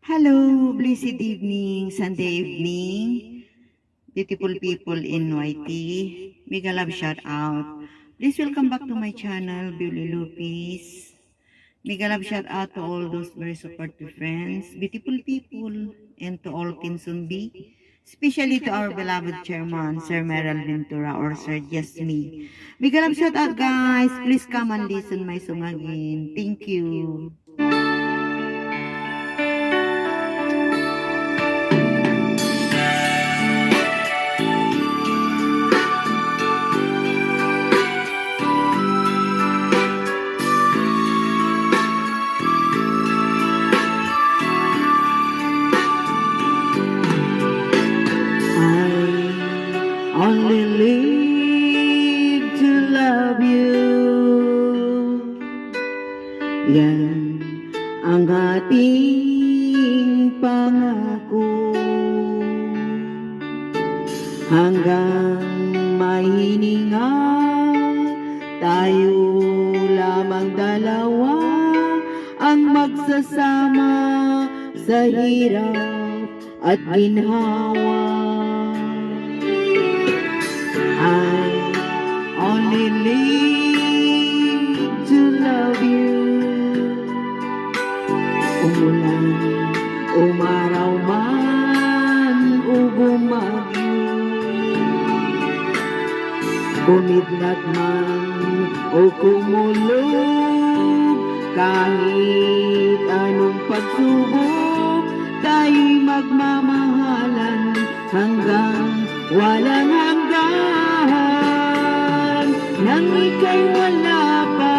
Hello, blessed evening, Sunday evening, beautiful people in YT. Mega love shout out. Please welcome back to my channel, Billy Lupis. Mega love shout out to all those very supportive friends, beautiful people, and to all Team Sumbi, especially to our beloved chairman, Sir Meral Ventura or Sir Just Me. Mega love shout out, guys. Please come and listen my song again. Thank you. Only live to love you. Yan ang ating pangako. Hanggang mahininga tayo lamang dalawa ang magsasama sa hirap at ginhawa. I only live to love you. Umulan, umaraw man o bumagyo, kumidlat man o kumulog, kahit anong pagsubok, tayo'y magmamahalan hanggang walang hanggan. Nang ika'y wala pa,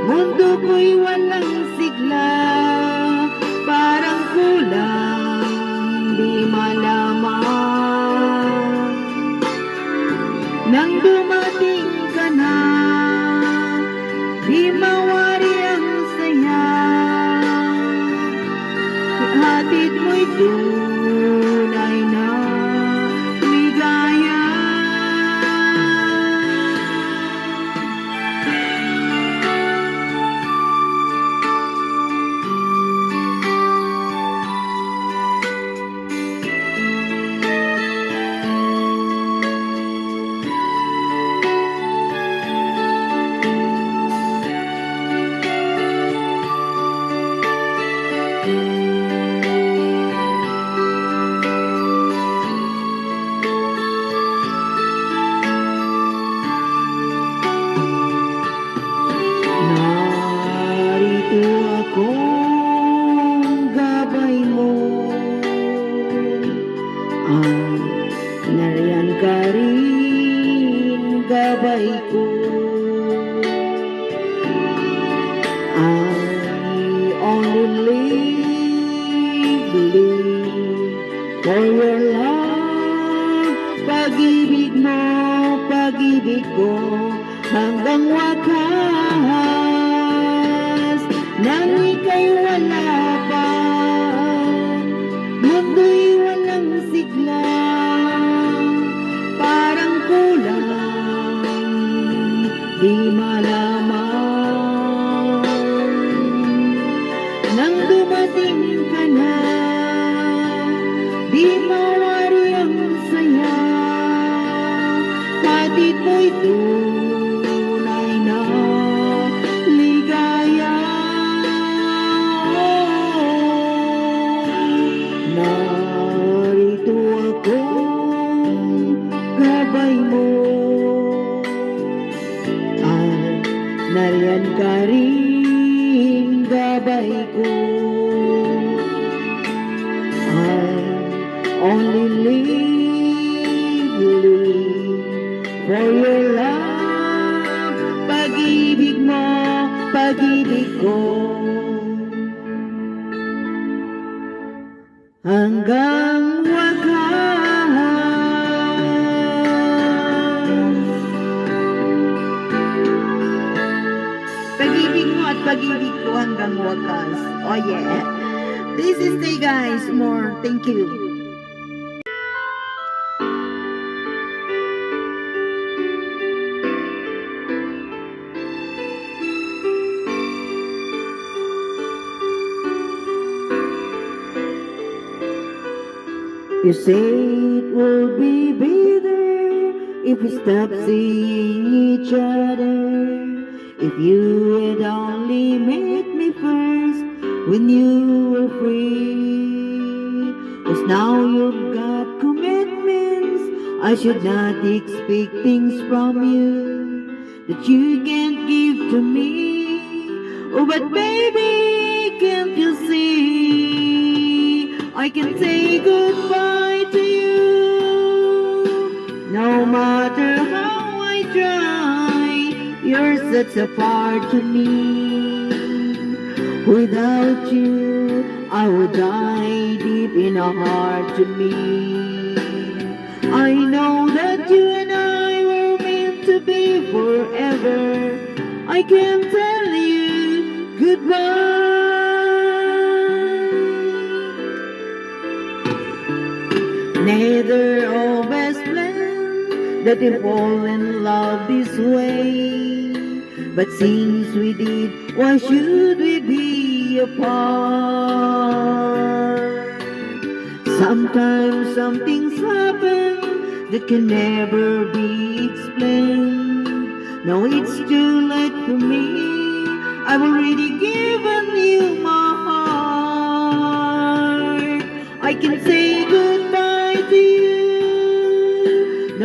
mundo ko'y walang sigla, parang kulang di malaman. Nang dumating ka na, di mawari ang saya, hatid mo'y tunay na ligaya. Kung gabay mo, nariyan ka rin gabay ko. I only live for your love, pag-ibig mo, pag-ibig ko, hanggang wakas. Nang ika'y wala pa, mundo'y walang sigla, parang kulang di malaman. Nang dumating ka na, di mawari ang saya, hatid mo'y tunay na ligaya. Narito ako, gabay mo, at nariyan ka rin gabay ko. I only live for your love, pag-ibig mo, pag-ibig ko, hanggang wakas. Pag-ibig mo at pag-ibig ko hanggang wakas. Oh yeah. This is the guys more. Thank you. You say it will be better if we stop seeing each other. If you had only met me first when you were free. 'Cause now you've got commitments, I should not expect things from you that you can't give to me. Oh, but baby, can't you see? I can say goodbye to you. No matter how I try, you're such a part to me. Without you, I would die deep in a heart to me. I know that you and I were meant to be forever. I can tell you goodbye. Neither of us planned that we fall in love this way. But since we did, why should we be apart? Sometimes some things happen that can never be explained. Now it's too late for me. I've already given you my heart. I can say goodbye to you.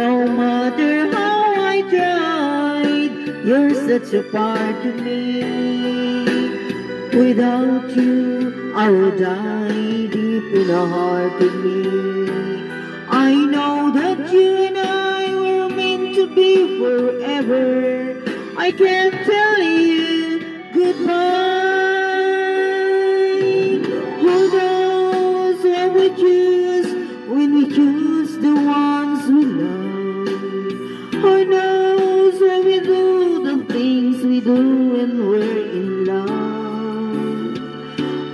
No matter how I tried, you're such a part of me. Without you, I will die deep in a heart of me. I know that you and I were meant to be forever. I can't tell you goodbye. Who knows what we choose when we choose the ones we love? Who knows what we do, the things we do when we're in love?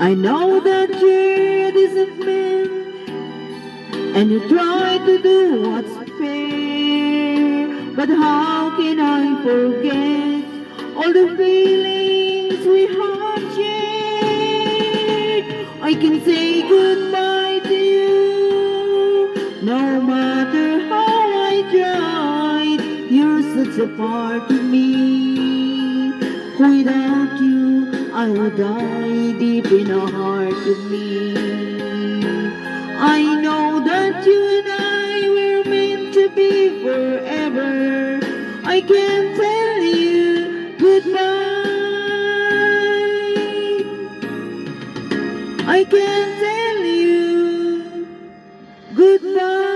I know that you're disciplined and you try to do what's fair, but how can I forget all the feelings we have shared? I can say goodbye to you. No matter how I tried, you're such a part of me. Without you, I will die deep in a heart of me. I know that you and I were meant to be forever. I can't tell you goodbye. I can't tell you goodbye.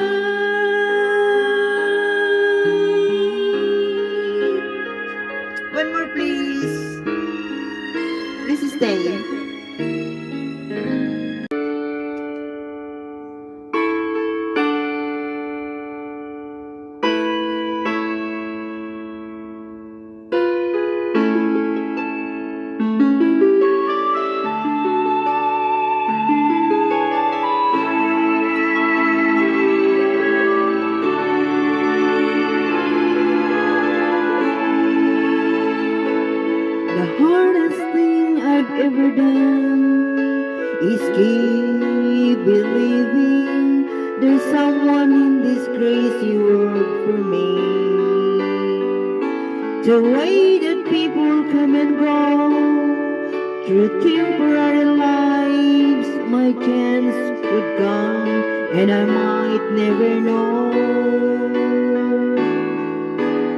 One more please. This is Tay. The hardest thing I've ever done is keep believing there's someone in this crazy world for me. The way that people come and go through temporary lives, my chance could come and I might never know.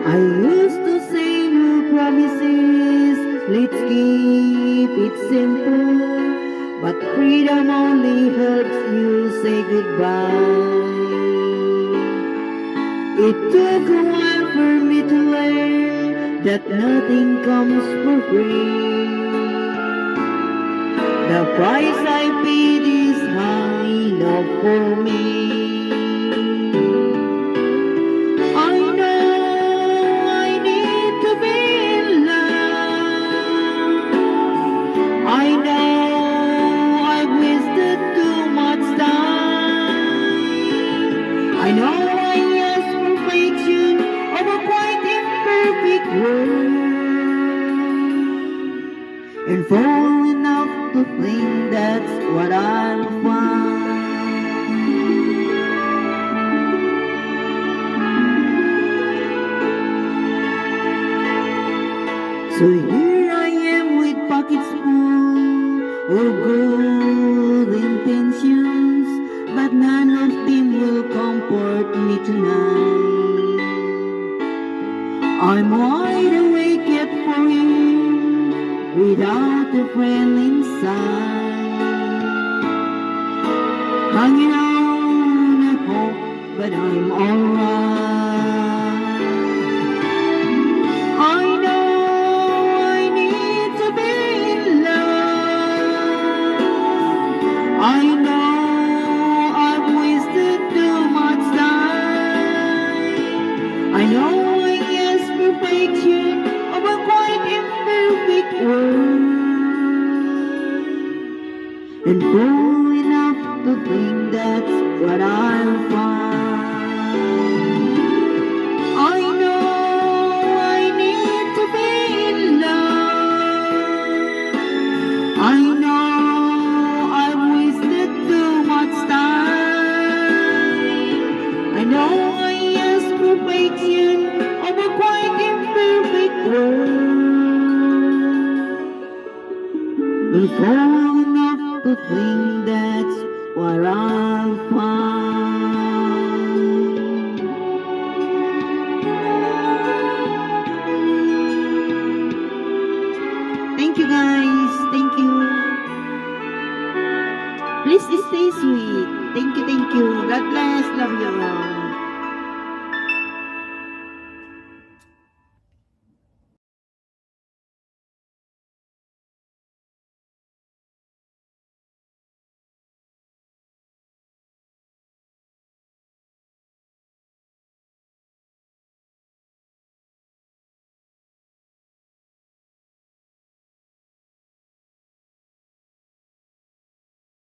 I used to say no promises, let's keep it simple, but freedom only helps you say goodbye. It took a while for me to learn that nothing comes for free. The price I paid is high enough for me. I know I need to be in love. I know I've wasted too much time. I know I asked perfection of a quite imperfect world, and fall enough to think that's what I'll find. So here I am with pockets full of good intentions, but none of them will comfort me tonight. I'm wide awake yet free, without a friend inside. Hanging on a hope, but I'm alright. I know I need to be in love. I know I've wasted too much time. I know I guess perfection of a quite imperfect world, and fool enough to think that's what I'll find. I know I need to be in love. I know I've wasted too much time. I know I ask perfection of a quite imperfect world, and fool enough to think that's what I'll find. Thank you guys. Thank you. Please stay sweet. Thank you. God bless. Love you all.